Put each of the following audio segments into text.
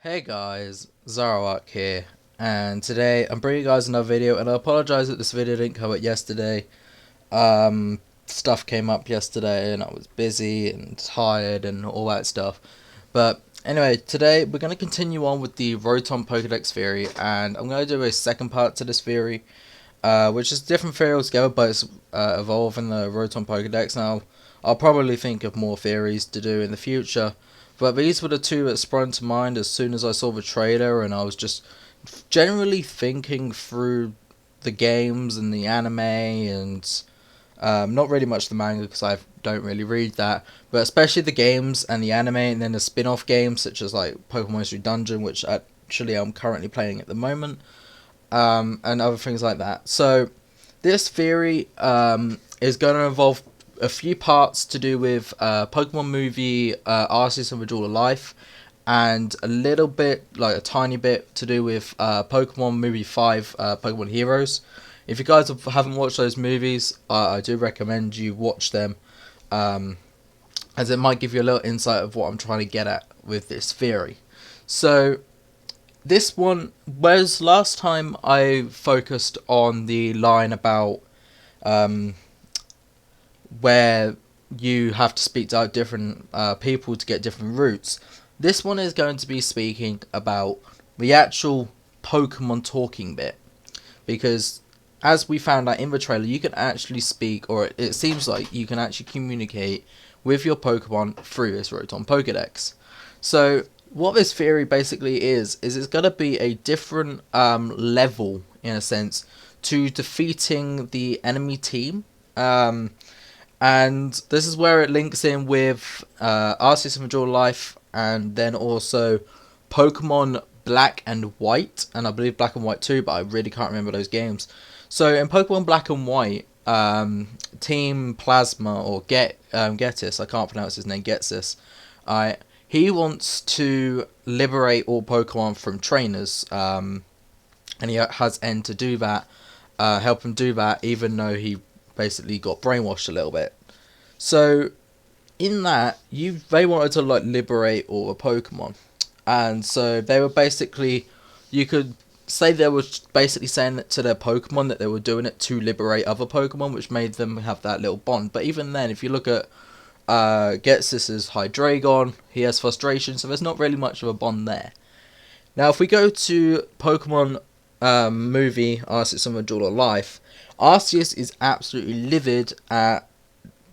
Hey guys, Zoroarrkk here, and today I'm bringing you guys another video, and I apologise that this video didn't come out yesterday. Stuff came up yesterday and I was busy and tired and all that stuff. But anyway, today we're going to continue on with the Rotom Pokedex theory, and I'm going to do a second part to this theory, which is a different theory altogether, but it's evolving the Rotom Pokedex. Now, I'll probably think of more theories to do in the future, but these were the two that sprung to mind as soon as I saw the trailer, and I was just generally thinking through the games and the anime, and not really much the manga because I don't really read that, but especially the games and the anime, and then the spin-off games such as like Pokemon Mystery Dungeon, which actually I'm currently playing at the moment, and other things like that. So this theory is going to involve a few parts to do with Pokemon movie Arceus and the Jewel of Life, and a little bit, like a tiny bit, to do with Pokemon movie 5 Pokemon Heroes. If you guys haven't watched those movies, I do recommend you watch them, as it might give you a little insight of what I'm trying to get at with this theory. So this one, whereas last time I focused on the line about where you have to speak to different people to get different routes, this one is going to be speaking about the actual Pokemon talking bit, because as we found out in the trailer, you can actually speak, or it seems like you can actually communicate with your Pokemon through this Rotom Pokedex. So what this theory basically is it's going to be a different level, in a sense, to defeating the enemy team. And this is where it links in with Arceus and the Jewel of Life, and then also Pokemon Black and White, and I believe Black and White 2, but I really can't remember those games. So in Pokemon Black and White, Team Plasma, or Getis, I can't pronounce his name, Getsis, he wants to liberate all Pokemon from trainers, and he has N to do that, help him do that, even though he basically got brainwashed a little bit. So in that, they wanted to like liberate all the Pokemon, and so they were basically, you could say they were basically saying that to their Pokemon that they were doing it to liberate other Pokemon, which made them have that little bond. But even then, if you look at Getsis's Hydreigon, he has frustration, so there's not really much of a bond there. Now, if we go to Pokemon movie Arceus and the Jewel of Life, Arceus is absolutely livid at,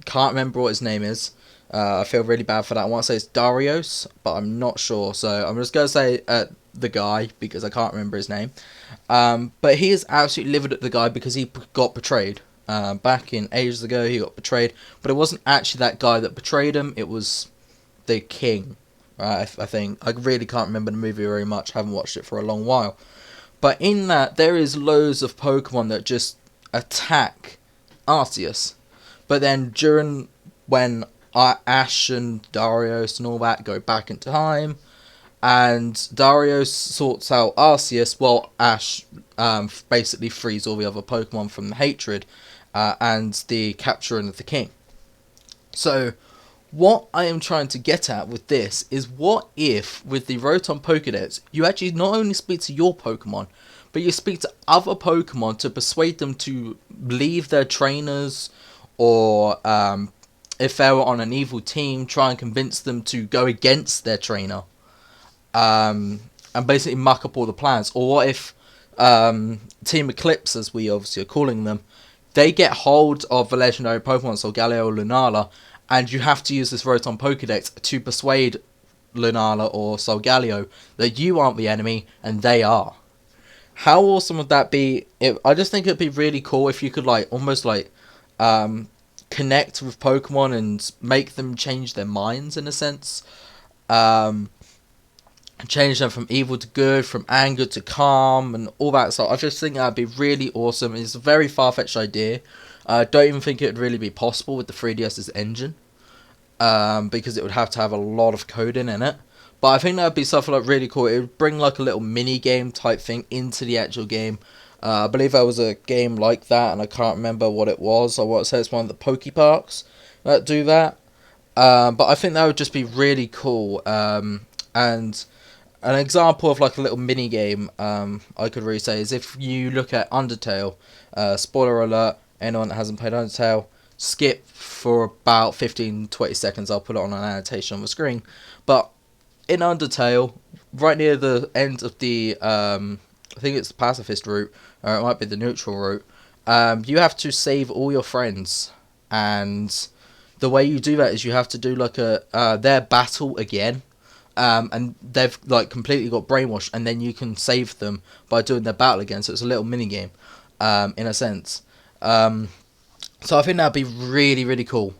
can't remember what his name is. I feel really bad for that. I want to say it's Darius, but I'm not sure. So I'm just going to say the guy, because I can't remember his name. But he is absolutely livid at the guy because he got betrayed. Back in ages ago, he got betrayed. But it wasn't actually that guy that betrayed him. It was the king. I think. I really can't remember the movie very much. I haven't watched it for a long while. But in that, there is loads of Pokemon that just attack Arceus. But then during when Ash and Darius and all that go back in time, and Darius sorts out Arceus, while Ash basically frees all the other Pokemon from the hatred and the capturing of the king. So what I am trying to get at with this is, what if with the Rotom Pokedex you actually not only speak to your Pokemon, but you speak to other Pokemon to persuade them to leave their trainers, or if they were on an evil team, try and convince them to go against their trainer, and basically muck up all the plans. Or what if Team Eclipse, as we obviously are calling them, they get hold of the legendary Pokemon Solgaleo or Lunala, and you have to use this Rotom Pokedex to persuade Lunala or Solgaleo that you aren't the enemy and they are. How awesome would that be? I just think it'd be really cool if you could like almost like connect with Pokemon and make them change their minds, in a sense. Change them from evil to good, from anger to calm, and all that stuff. I just think that'd be really awesome. It's a very far-fetched idea. I don't even think it would really be possible with the 3DS's engine, because it would have to have a lot of coding in it. But I think that would be something like really cool. It would bring like a little mini game type thing into the actual game. I believe there was a game like that, and I can't remember what it was. I want to say it's one of the Poke Parks that do that. But I think that would just be really cool. And an example of like a little mini game I could really say is if you look at Undertale. Spoiler alert: anyone that hasn't played Undertale, skip for about 15-20 seconds. I'll put it on an annotation on the screen. But in Undertale, right near the end of the I think it's the pacifist route, or it might be the neutral route. You have to save all your friends, and the way you do that is you have to do like their battle again. And they've like completely got brainwashed, and then you can save them by doing their battle again. So it's a little mini game, in a sense. So I think that'd be really, really cool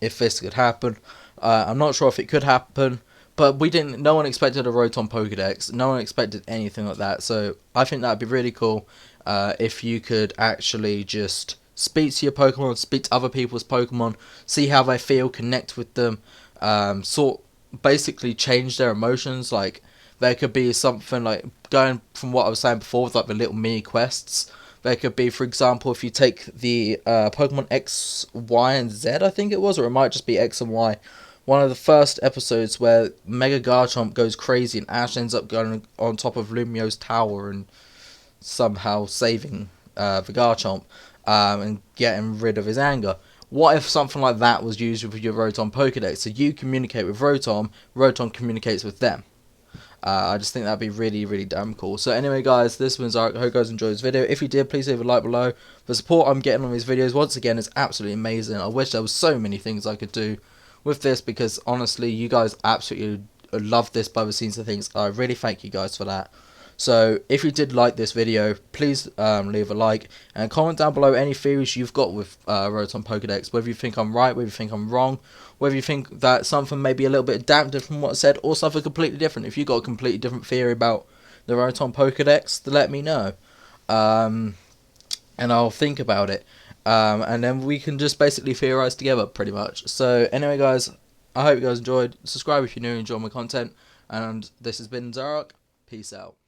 if this could happen. I'm not sure if it could happen, but we didn't. No one expected a Rotom Pokedex. No one expected anything like that. So I think that'd be really cool if you could actually just speak to your Pokemon, speak to other people's Pokemon, see how they feel, connect with them, basically change their emotions. Like there could be something like going from what I was saying before with like the little mini quests. There could be, for example, if you take the Pokemon X, Y, and Z, I think it was, or it might just be X and Y. One of the first episodes where Mega Garchomp goes crazy and Ash ends up going on top of Lumio's tower and somehow saving the Garchomp and getting rid of his anger. What if something like that was used with your Rotom Pokedex? So you communicate with Rotom, Rotom communicates with them. I just think that'd be really, really damn cool. So anyway, guys, this was Zoroarrkk. I hope you guys enjoyed this video. If you did, please leave a like below. The support I'm getting on these videos, once again, is absolutely amazing. I wish there was so many things I could do with this, because honestly, you guys absolutely love this by the scenes of things. I really thank you guys for that. So if you did like this video, please leave a like and comment down below any theories you've got with Rotom Pokedex, whether you think I'm right, whether you think I'm wrong, whether you think that something may be a little bit adapted from what I said, or something completely different. If you've got a completely different theory about the Rotom Pokedex, then let me know, and I'll think about it, and then we can just basically theorize together pretty much. So anyway, guys, I hope you guys enjoyed. Subscribe if you're new and enjoy my content, and this has been Zoroarrkk. Peace out.